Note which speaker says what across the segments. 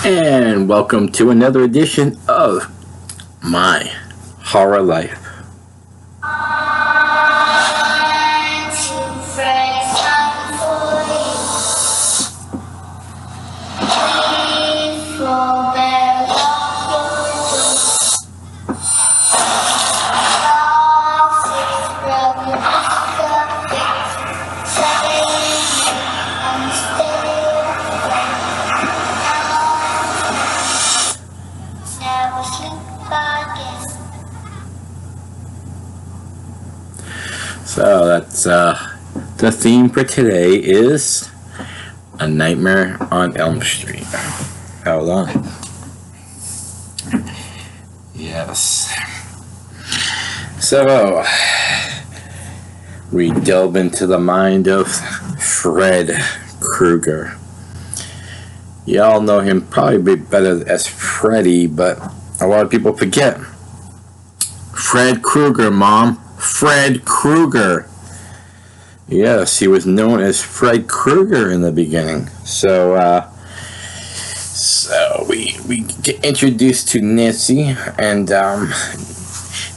Speaker 1: And welcome to another edition of My Horror Life. So that's the theme for today is A Nightmare on Elm Street. Hold on. Yes. So we delve into the mind of Fred Krueger. Y'all know him probably better as Freddy, but a lot of people forget. Fred Krueger, Mom. Fred Krueger. Yes, he was known as Fred Krueger in the beginning. So we get introduced to Nancy, and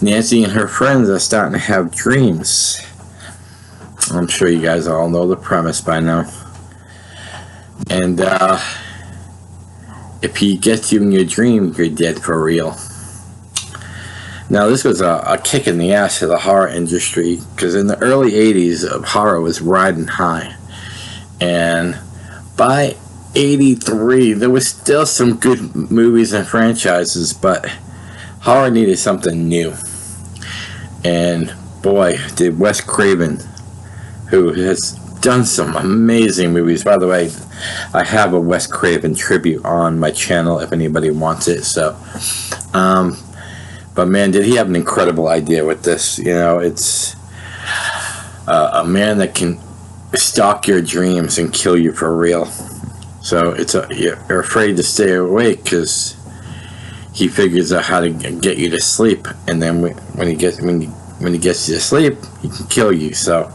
Speaker 1: Nancy and her friends are starting to have dreams. I'm sure you guys all know the premise by now. And if he gets you in your dream, you're dead for real. Now, this was a kick in the ass to the horror industry, because in the early 80s, horror was riding high. And by 83, there was still some good movies and franchises, but horror needed something new. And boy, did Wes Craven, who has done some amazing movies. By the way, I have a Wes Craven tribute on my channel if anybody wants it. So, but man, did he have an incredible idea with this. You know, it's a man that can stalk your dreams and kill you for real. So you're afraid to stay awake because he figures out how to get you to sleep, and then when he gets you to sleep, he can kill you. So,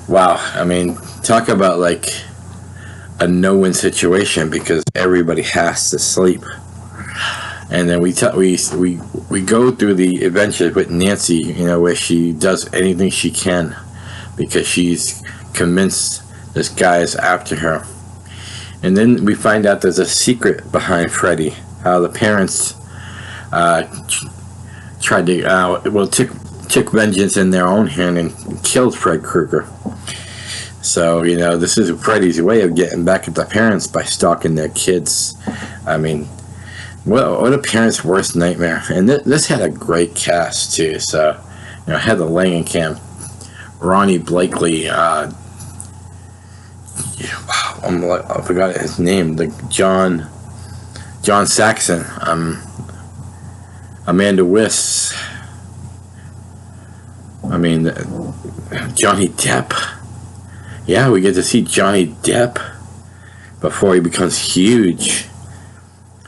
Speaker 1: wow, I mean, talk about like a no-win situation, because everybody has to sleep. And then we go through the adventures with Nancy, you know, where she does anything she can because she's convinced this guy is after her. And then we find out there's a secret behind Freddy. How the parents tried to took vengeance in their own hand and killed Fred Krueger. So, you know, this is Freddy's way of getting back at the parents by stalking their kids. I mean, what a parent's worst nightmare. And this had a great cast too. So, you know, Heather Langenkamp, Ronnie Blakely, I forgot his name, John Saxon, Amanda Wyss, I mean, Johnny Depp. Yeah, we get to see Johnny Depp before he becomes huge.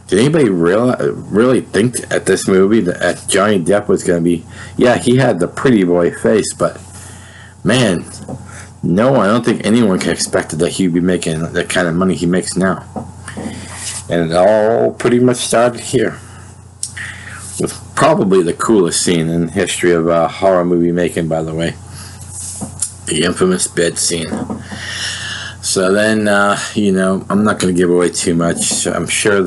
Speaker 1: Did anybody really think at this movie that Johnny Depp was going to be... Yeah, he had the pretty boy face, but man, no, I don't think anyone can expect that he'd be making the kind of money he makes now. And it all pretty much started here with probably the coolest scene in the history of horror movie making, by the way. The infamous bed scene. So then, you know, I'm not going to give away too much. I'm sure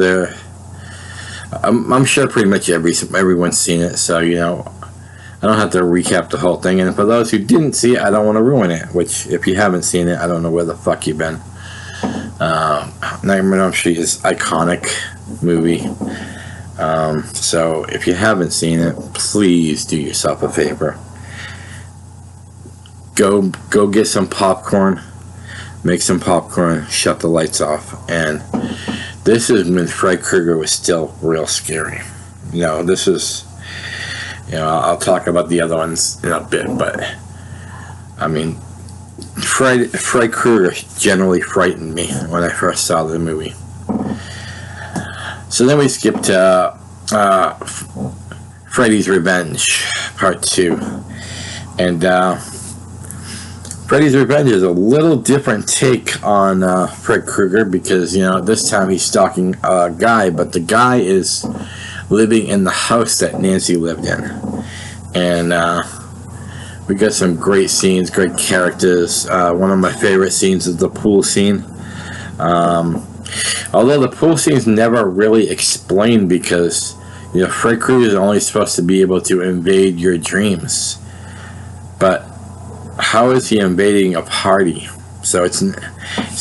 Speaker 1: pretty much everyone's seen it. So, you know, I don't have to recap the whole thing. And for those who didn't see it, I don't want to ruin it. Which, if you haven't seen it, I don't know where the fuck you've been. Nightmare on Elm Street is an iconic movie. So if you haven't seen it, please do yourself a favor. Go get some popcorn, make some popcorn, shut the lights off. And this is when Fred Krueger was still real scary. You know, this is, you know, I'll talk about the other ones in a bit, but I mean, Fred Krueger generally frightened me when I first saw the movie. So then we skip to Freddy's Revenge, Part 2. And Freddy's Revenge is a little different take on Fred Krueger because, you know, this time he's stalking a guy, but the guy is living in the house that Nancy lived in. And we got some great scenes, great characters. One of my favorite scenes is the pool scene. Although the pool scene is never really explained because, you know, Fred Krueger is only supposed to be able to invade your dreams. But how is he invading a party? So it's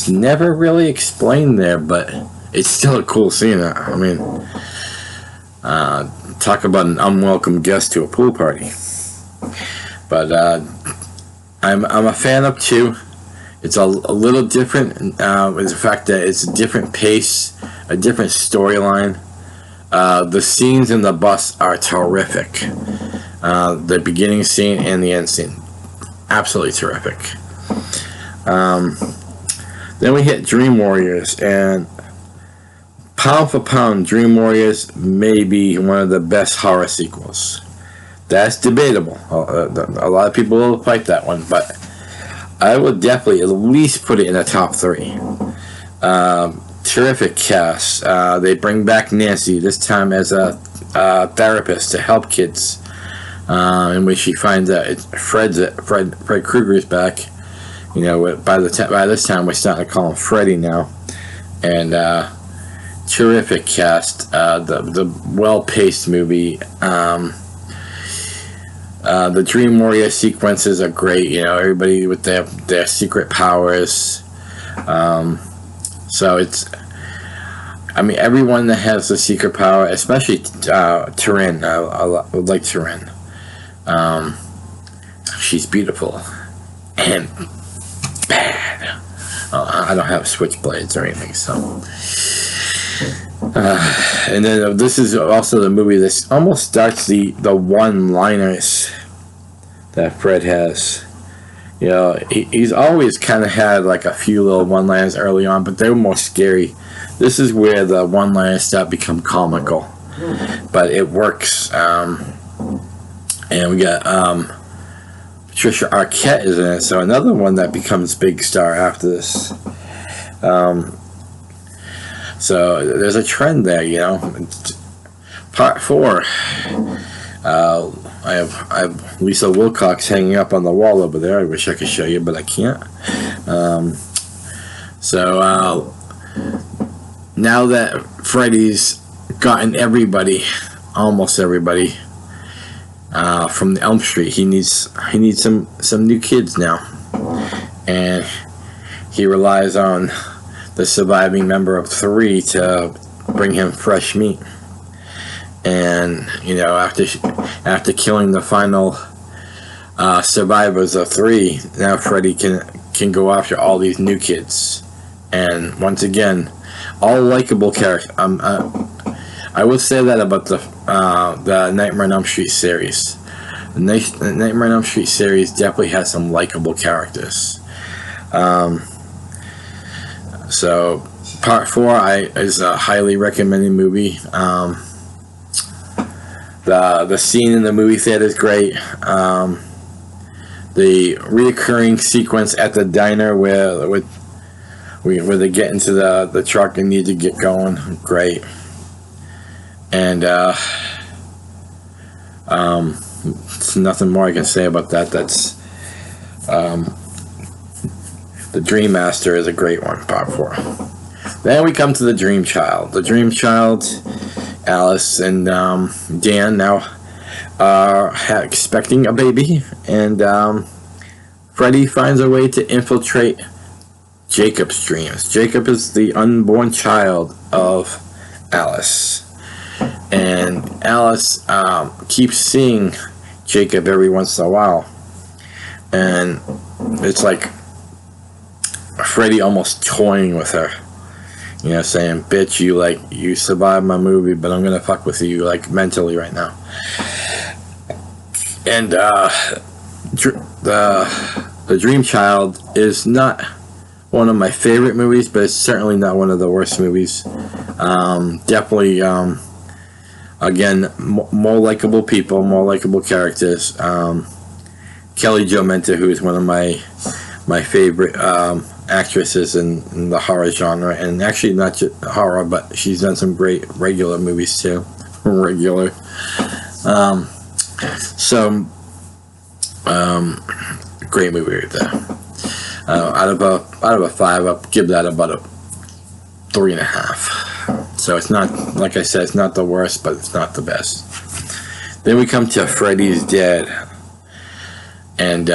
Speaker 1: never really explained there, but it's still a cool scene. I mean, talk about an unwelcome guest to a pool party. But I'm a fan of 2. It's a little different in the fact that it's a different pace, a different storyline. The scenes in the bus are terrific. The beginning scene and the end scene, absolutely terrific. Then we hit Dream Warriors, and pound for pound, Dream Warriors may be one of the best horror sequels. That's debatable. A lot of people will fight that one, but I would definitely at least put it in the top 3. Terrific cast. They bring back Nancy, this time as a therapist to help kids, in which she finds out Fred Krueger's back. You know, by this time we're starting to call him Freddy now, and terrific cast. The well-paced movie. The Dream Warrior sequences are great. You know, everybody with their secret powers. So it's, I mean, everyone that has a secret power, especially Turin. I would like Turin. She's beautiful and bad. I don't have switchblades or anything, so. And then this is also the movie that almost starts the one-liners that Fred has. You know, he's always kind of had like a few little one-liners early on, but they were more scary. This is where the one-liners start become comical, but it works. And we got Patricia Arquette is in it, so another one that becomes big star after this. So there's a trend there, you know. Part 4. I have Lisa Wilcox hanging up on the wall over there. I wish I could show you, but I can't. So now that Freddy's gotten everybody, almost everybody, from the Elm Street, he needs some new kids now, and he relies on the surviving member of 3 to bring him fresh meat. And you know, after killing the final survivors of 3, now Freddy can go after all these new kids, and once again, all likable characters. I will say that about the Nightmare on Elm Street series. The Nightmare on Elm Street series definitely has some likable characters. So Part 4 is a highly recommended movie. The scene in the movie theater is great. The reoccurring sequence at the diner where they get into the truck and need to get going, great. And there's nothing more I can say about that. That's the Dream Master is a great one, Part 4. Then we come to the Dream Child. The Dream Child, Alice and Dan now are expecting a baby, and Freddy finds a way to infiltrate Jacob's dreams. Jacob is the unborn child of Alice, and Alice keeps seeing Jacob every once in a while, and it's like Freddy almost toying with her, you know, saying, "Bitch, you survived my movie, but I'm gonna fuck with you like mentally right now." And the Dream Child is not one of my favorite movies, but it's certainly not one of the worst movies. Definitely, again, more likable people, more likable characters. Kelly Jo Menta, who is one of my my favorite actresses in the horror genre, and actually not just horror, but she's done some great regular movies too. Regular. So great movie right there. Out of a 5, I'll give that about a 3.5. So it's not, like I said, it's not the worst, but it's not the best. Then we come to Freddy's Dead, and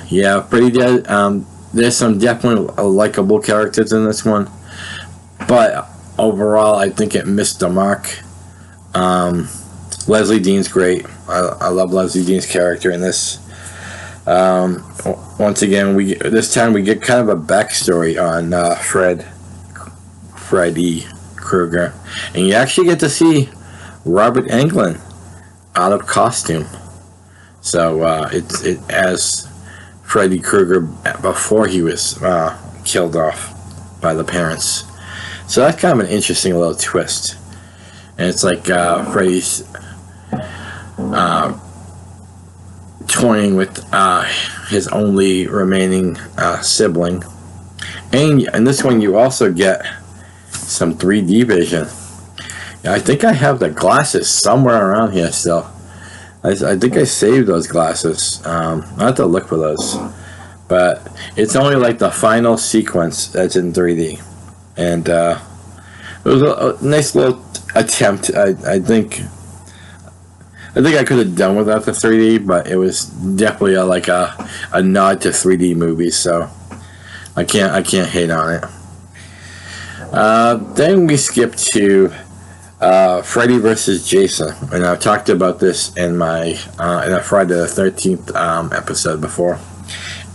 Speaker 1: yeah, Freddy Dead. There's some definitely likable characters in this one, but overall, I think it missed the mark. Leslie Dean's great. I love Leslie Dean's character in this. Once again, this time we get kind of a backstory on Freddy Krueger, and you actually get to see Robert Englund out of costume. So it as Freddy Krueger before he was killed off by the parents. So that's kind of an interesting little twist. And it's like Freddy's toying with his only remaining sibling. And in this one, you also get some 3D vision. I think I have the glasses somewhere around here still. I think I saved those glasses. I have to look for those. But it's only like the final sequence that's in 3D. And it was a nice little attempt. I think I could have done without the 3D, but it was definitely a nod to 3D movies, so I can't hate on it. Then we skip to Freddy vs. Jason, and I've talked about this in my in a Friday the 13th episode before,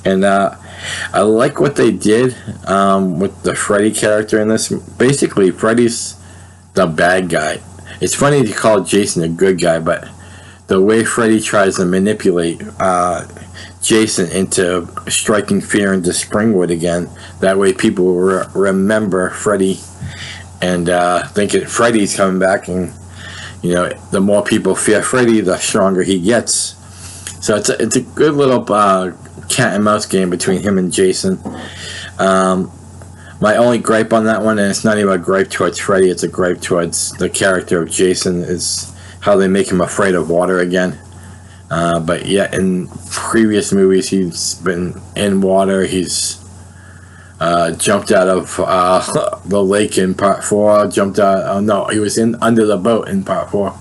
Speaker 1: and I like what they did with the Freddy character in this. Basically, Freddy's the bad guy. It's funny to call Jason a good guy, but the way Freddy tries to manipulate Jason into striking fear into Springwood again, that way people will remember Freddy and thinking Freddy's coming back, and the more people fear Freddy, the stronger he gets. So it's a good little cat and mouse game between him and Jason. My only gripe on that one, and it's not even a gripe towards Freddy, it's a gripe towards the character of Jason, is how they make him afraid of water again. But yeah, in previous movies, he's been in water. He's jumped out of the lake in part 4. Jumped out. Oh no, he was under the boat in part 4.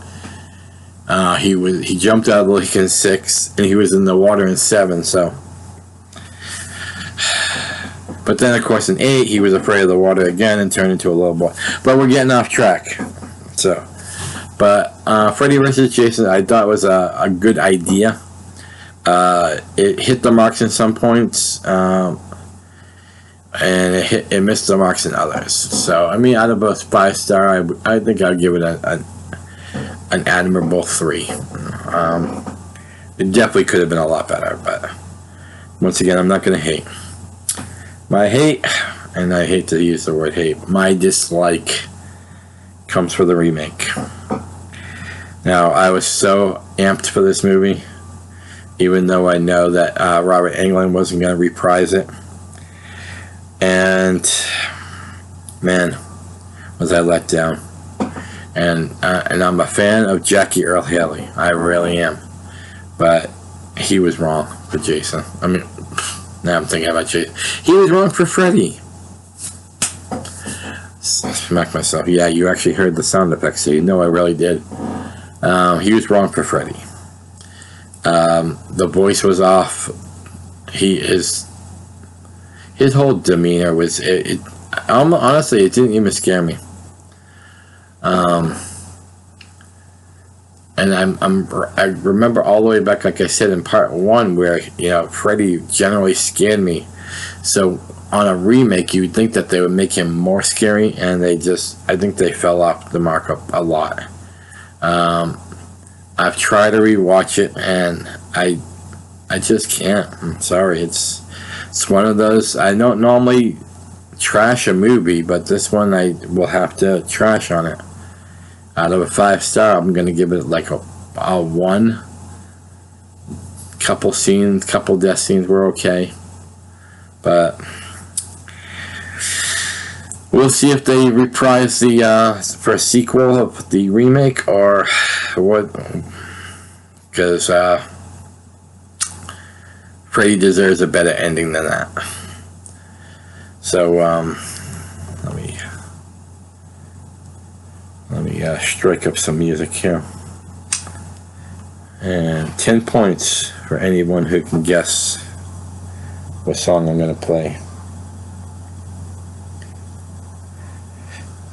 Speaker 1: He jumped out of the lake in 6, and he was in the water in 7. So, but then of course in 8, he was afraid of the water again and turned into a little boy. But we're getting off track. So. But Freddy vs. Jason, I thought was a good idea. It hit the marks in some points, and it missed the marks in others. So I mean, out of a 5-star, I think I'd give it an admirable 3. It definitely could have been a lot better, but once again, I'm not going to hate. My hate, and I hate to use the word hate, my dislike comes for the remake. Now, I was so amped for this movie, even though I know that Robert Englund wasn't going to reprise it. And, man, was I let down. And I'm a fan of Jackie Earle Haley. I really am. But he was wrong for Jason. I mean, now I'm thinking about Jason. He was wrong for Freddy. Smack myself. Yeah, you actually heard the sound effects, so you know I really did. He was wrong for Freddy. The voice was off. His whole demeanor was honestly, it didn't even scare me. And I remember all the way back, like I said in part 1, where Freddy generally scared me. So on a remake, you would think that they would make him more scary, and I think they fell off the mark a lot. I've tried to rewatch it, and I just can't. I'm sorry. It's one of those. I don't normally trash a movie, but this one I will have to trash on it. Out of a 5-star, I'm gonna give it like a 1. Couple death scenes were okay. But we'll see if they reprise the for a sequel of the remake or what, because Freddy deserves a better ending than that. So let me strike up some music here. And 10 points for anyone who can guess what song I'm going to play.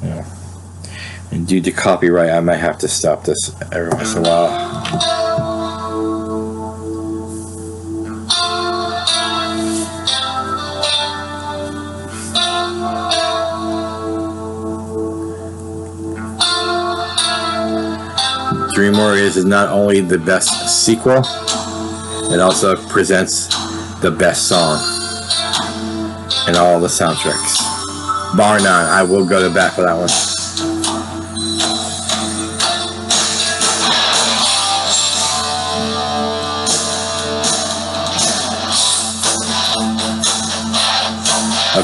Speaker 1: Yeah. And due to copyright, I might have to stop this every once in a while. Dream Warriors is not only the best sequel, it also presents the best song in all the soundtracks. Bar none. I will go to bat for that one.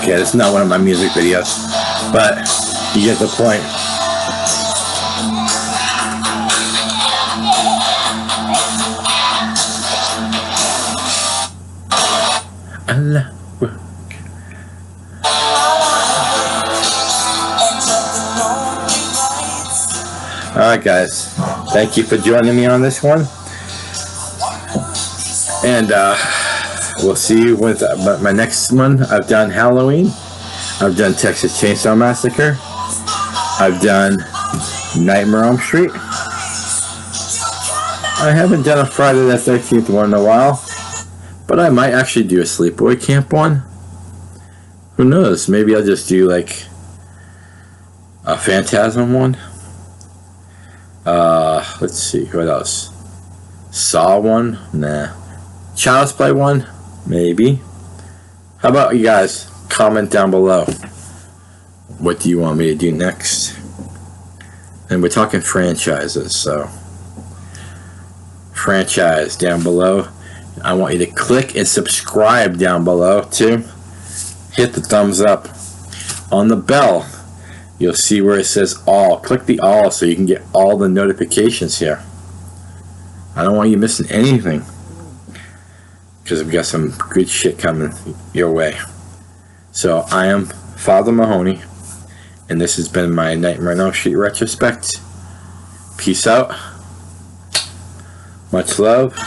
Speaker 1: Okay, this is not one of my music videos, but you get the point. Alright guys, thank you for joining me on this one, and we'll see you with my next one. I've done Halloween, I've done Texas Chainsaw Massacre, I've done Nightmare on Elm Street. I haven't done a Friday the 13th one in a while, but I might actually do a Sleepaway Camp one. Who knows, maybe I'll just do like a Phantasm one. Let's see, what else? Saw one? Nah. Child's Play one? Maybe. How about you guys? Comment down below. What do you want me to do next? And we're talking franchises, so franchise down below. I want you to click and subscribe down below too. Hit the thumbs up. On the bell, you'll see where it says all. Click the all so you can get all the notifications here. I don't want you missing anything, because we've got some good shit coming your way. So I am Father Mahoney, and this has been my Nightmare on Elm Street retrospect. Peace out. Much love.